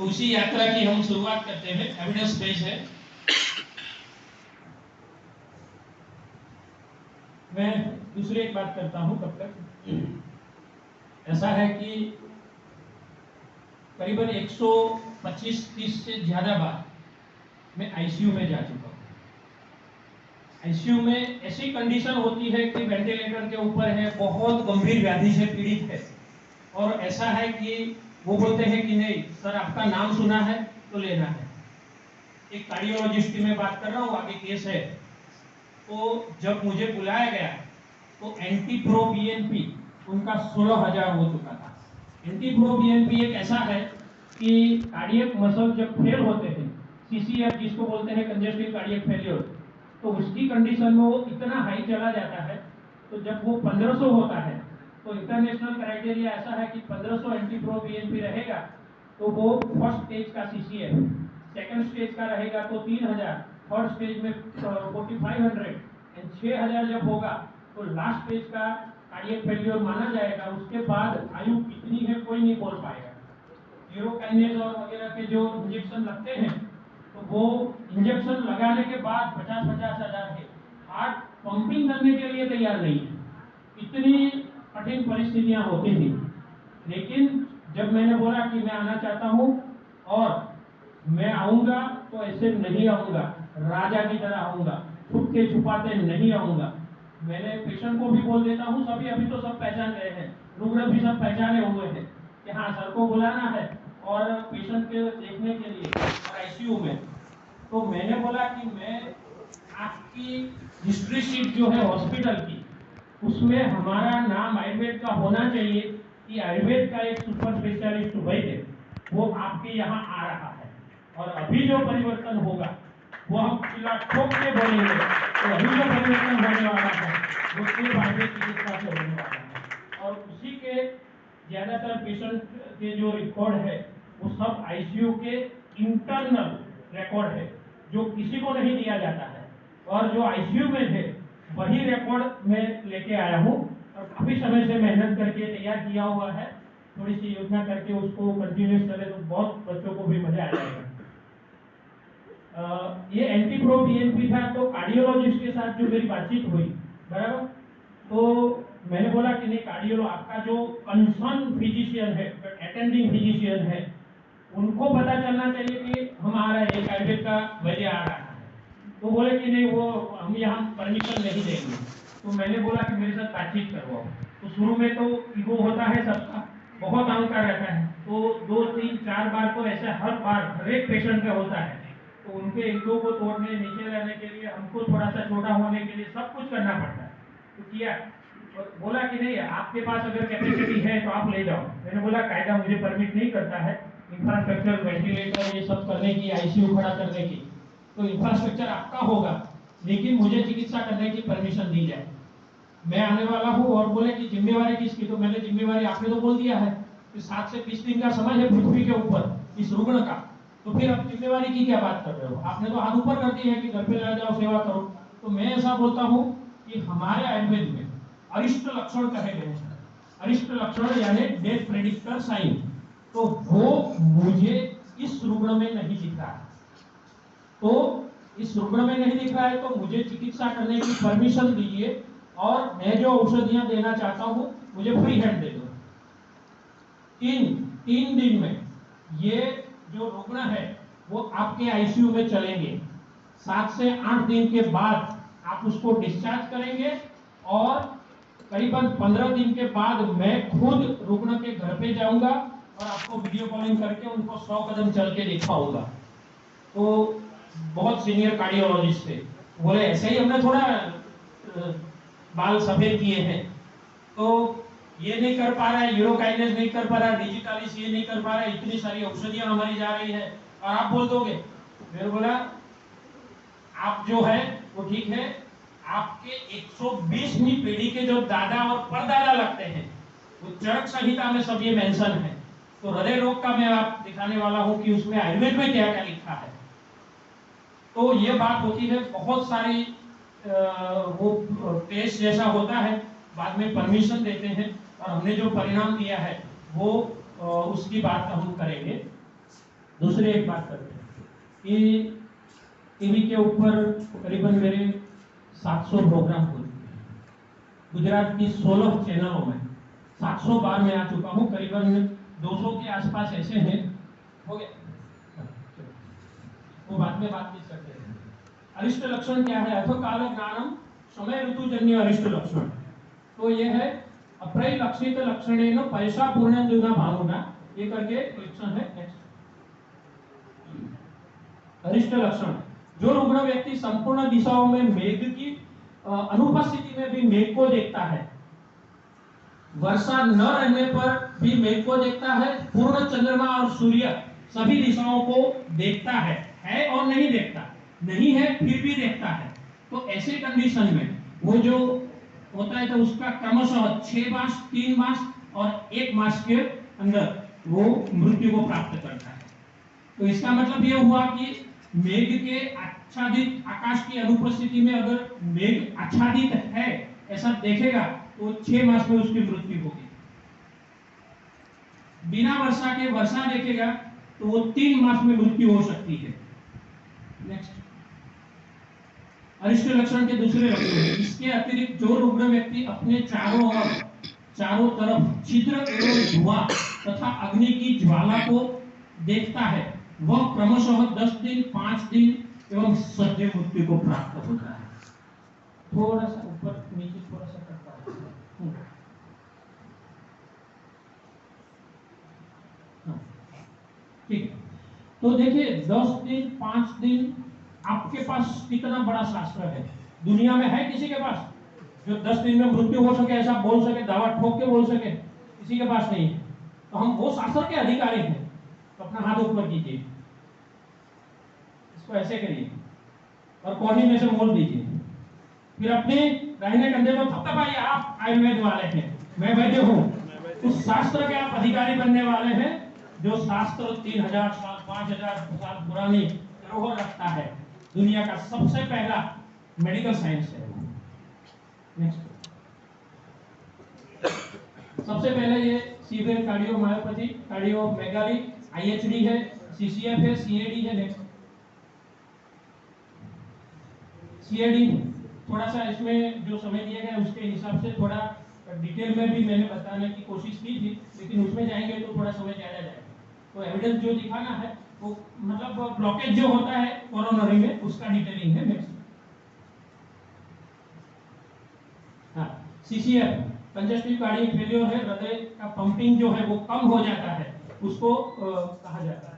तो उसी यात्रा की हम शुरुआत करते हैं। एविडेंस बेस्ड है। मैं दूसरी एक बात करता हूं तब तक। ऐसा है कि करीबन 125-30 से ज्यादा बार मैं आईसीयू में जा चुका हूं। आईसीयू में ऐसी कंडीशन होती है कि वेंटिलेटर के ऊपर है, बहुत गंभीर व्याधि से पीड़ित है, और ऐसा है कि वो बोलते हैं कि नहीं सर आपका नाम सुना है तो लेना है। एक कार्डियोलॉजिस्ट की मैं बात कर रहा हूँ, आगे केस है। तो जब मुझे बुलाया गया तो एंटी-प्रो बीएनपी उनका 16,000 हो चुका था। एंटी-प्रो बीएनपी एक ऐसा है कि कार्डियक मसल जब फेल होते हैं, सीसीएफ जिसको बोलते हैं कंजेस्टिव कार्डियक फेलियर, तो उसकी कंडीशन में वो इतना हाई चला जाता है। तो जब वो 1500 होता है तो इंटरनेशनल क्राइटेरिया ऐसा है कि 1500 एंटी-प्रो बीएनपी रहेगा तो वो फर्स्ट स्टेज का सीसीएफ, सेकंड स्टेज का रहेगा तो 3000, थर्ड स्टेज में 4500 एंड 6000 जब होगा तो लास्ट स्टेज का कार्डियक फेलियर माना जाएगा। उसके बाद आयु कितनी है कोई नहीं बोल पाएगा। यूरोकाइनेज और वगैरह के जो इंजेक्शन लगते हैं तो वो इंजेक्शन लगाने के बाद 50-50 हजार है, हार्ट पंपिंग करने के लिए तैयार नहीं है। इतनी कठिन परिस्थितियां होती थी। लेकिन जब मैंने बोला कि मैं आना चाहता हूं और मैं आऊंगा तो ऐसे नहीं आऊंगा, राजा की तरह आऊंगा, छुप के छुपाते नहीं आऊंगा। मैंने पेशेंट को भी बोल देता हूं, सभी अभी तो सब पहचान गए हैं, रुग्ण भी सब पहचाने हुए हैं कि हाँ सर को बुलाना है और पेशेंट के देखने के लिए और आईसीयू में। तो मैंने बोला कि मैं आपकी हिस्ट्री शीट जो है हॉस्पिटल की, उसमें हमारा नाम आयुर्वेद का होना चाहिए कि आयुर्वेद का एक सुपर स्पेशलिस्ट वैद्य वो आपके यहाँ आ रहा है। और अभी जो परिवर्तन होगा वो हम किला ठोक के बोलेंगे। तो अभी जो परिवर्तन होने वाला है वो सिर्फ आयुर्वेद चिकित्सा से होने वाला है। और उसी के ज्यादातर पेशेंट के जो रिकॉर्ड है वो सब आईसीयू के इंटरनल रिकॉर्ड है, जो किसी को नहीं दिया जाता है। और जो आईसीयू में थे वही रिकॉर्ड मैं लेके आया हूँ और काफी समय से मेहनत करके तैयार किया हुआ है। थोड़ी सी योजना करके उसको कंटिन्यूस करें तो बहुत बच्चों को भी मजा आ जाएगा। ये एंटी-प्रो बीएनपी था। तो कार्डियोलॉजिस्ट के साथ जो मेरी बातचीत हुई, बराबर, तो मैंने बोला कि नहीं कार्डियोलॉज आपका जो कंसर्न फिजिशियन है, अटेंडिंग फिजिशियन है, उनको पता चलना चाहिए कि हम आ रहे हैं, आयुर्वेद का वैद्य आ रहा है। तो बोले कि नहीं वो हम यहाँ परमिशन नहीं देंगे। तो मैंने बोला कि मेरे साथ बातचीत करवाओ। तो शुरू में तो ईगो होता है सबका, बहुत अहंकार रहता है। तो 2-3-4 बार तो ऐसे हर बार हर एक पेशेंट का होता है। तो उनके ईगो को तोड़ने, नीचे लाने के लिए हमको थोड़ा सा छोटा होने के लिए सब कुछ करना पड़ता है। तो किया और बोला कि नहीं आपके पास अगर कैपेसिटी है तो आप ले जाओ। मैंने बोला कायदा मुझे परमिट नहीं करता है इंफ्रास्ट्रक्चर, वेंटिलेटर ये सब करने की, आईसीयू खड़ा करने की। तो इंफ्रास्ट्रक्चर आपका होगा लेकिन मुझे चिकित्सा करने की परमिशन दी जाए। मैं आने वाला हूँ। और बोले कि जिम्मेवारी किसकी? तो मैंने जिम्मेवारी आपने तो बोल दिया है कि 7 से 20 दिन का समय है पृथ्वी के ऊपर इस रुग्ण का, तो फिर अब जिम्मेवारी की क्या बात कर रहे हो? आपने तो हाथ ऊपर कर दिया है कि घर पे ले जाओ सेवा करो। तो मैं ऐसा बोलता हूँ कि हमारे आयुर्वेद में अरिष्ट लक्षण कहे गए हैं। अरिष्ट लक्षण यानी डेथ प्रेडिक्टर साइन, तो वो मुझे इस रुग्ण में नहीं दिख रहा है। तो इस रुग्ण में नहीं दिख रहा है तो मुझे चिकित्सा करने की परमिशन दीजिए और मैं जो औषधियां देना चाहता हूं मुझे फ्री हैंड दे दो। 3 दिन में ये जो रुग्ण है वो आपके आईसीयू में चलेंगे। 7 से 8 दिन के बाद आप उसको डिस्चार्ज करेंगे और करीबन 15 दिन के बाद मैं खुद रुग्ण के घर पे जाऊंगा और आपको वीडियो कॉलिंग करके उनको 100 कदम चल के दिखाऊंगा। तो बहुत सीनियर कार्डियोलॉजिस्ट थे, बोले ऐसे ही हमने थोड़ा बाल सफेद किए हैं। तो ये नहीं कर पा रहा है, यूरोकाइनेज नहीं कर पा रहा है, डिजिटालिस ये नहीं कर पा रहा है, इतनी सारी औषधियां हमारी जा रही है और आप बोल दोगे। मैंने बोला आप जो है वो ठीक है, आपके 120वीं पीढ़ी के जो दादा और परदादा लगते हैं वो चरक संहिता में सब ये मेंशन है। तो हृदय रोग का मैं आप दिखाने वाला हूं कि उसमें आयुर्वेद में क्या क्या लिखा है। तो ये बात होती है, बहुत सारी वो टेस्ट जैसा होता है, बाद में परमिशन देते हैं और हमने जो परिणाम दिया है वो उसकी बात हम करेंगे। दूसरी एक बात करते हैं। ये टीवी के ऊपर करीबन मेरे 700 प्रोग्राम हो चुके हैं। गुजरात की 16 चैनलों में 700 बार मैं आ चुका हूँ। करीबन 200 के आसपास ऐसे हैं। हो गया, वो बाद में बात नहीं करते हैं। अरिष्ट लक्षण क्या है? अथकाल ज्ञानम समय ऋतुजन्य अरिष्ट लक्षण। तो ये है अप्रय लक्षित लक्षणेन पैसा पूर्णेन्दुना भानुना, ये करके लक्षण है। नेक्स्ट अरिष्ट लक्षण, जो रुग्ण व्यक्ति संपूर्ण दिशाओं में मेघ की अनुपस्थिति में भी मेघ को देखता है, वर्षा न रहने पर भी मेघ को देखता है, पूर्ण चंद्रमा और सूर्य सभी दिशाओं को देखता है और नहीं देखता, नहीं है फिर भी देखता है, तो ऐसे कंडीशन में वो जो होता है तो उसका क्रमशः 6 मास 3 मास और 1 मास के अंदर वो मृत्यु को प्राप्त करता है। तो इसका मतलब ये हुआ कि मेघ के आच्छादित आकाश की अनुपस्थिति में अगर मेघ आच्छादित है ऐसा देखेगा तो 6 मास में उसकी मृत्यु होगी। बिना वर्षा के वर्षा देखेगा तो वो 3 मास में मृत्यु हो सकती है। नेक्स्ट अरिष्ट लक्षण के दूसरे लक्षण, इसके अतिरिक्त जो रुग्ण व्यक्ति अपने चारों तरफ छिद्र एवं धुआं तथा अग्नि की ज्वाला को देखता है, वह क्रमशः 10 दिन 5 दिन एवं सद्य मृत्यु को प्राप्त होता है। थोड़ा सा ऊपर नीचे थोड़ा सा करता है। ठीक, तो देखिए 10 दिन 5 दिन आपके पास कितना बड़ा शास्त्र है। दुनिया में है किसी के पास जो 10 दिन में मृत्यु हो सके, ऐसा बोल सके, दावा ठोक के बोल सके? किसी के पास नहीं है। तो हम वो शास्त्र के अधिकारी हैं। तो अपना हाथ ऊपर कीजिए, इसको ऐसे करिए और कोहनी में से मोड़ दीजिए, फिर अपने दाहिने कंधे को थपथपाइए। आप आयुर्वेद वाले हैं, मैं वैद्य हूँ। उस शास्त्र के आप अधिकारी बनने वाले हैं जो शास्त्र 3000 साल 5000 साल पुरानी धरोहर रखता है। दुनिया का सबसे पहला मेडिकल साइंस है। नेक्स्ट, सबसे पहले ये सीवियर कार्डियोमायोपैथी, कार्डियोमेगाली, आईएचडी है, सीसीएफ है, सीएडी है। नेक्स्ट सीएडी थोड़ा सा इसमें जो समय दिया गया उसके हिसाब से थोड़ा डिटेल में भी मैंने बताने की कोशिश की थी, लेकिन उसमें जाएंगे तो थोड़ा समय ज्यादा जाएगा। तो एविडेंस जो दिखाना है वो मतलब ब्लॉकेज जो होता है कोरोनरी में उसका डिटेलिंग है। Next CCF congestive cardiac failure है, हृदय का पंपिंग जो है वो कम हो जाता है, उसको कहा जाता है।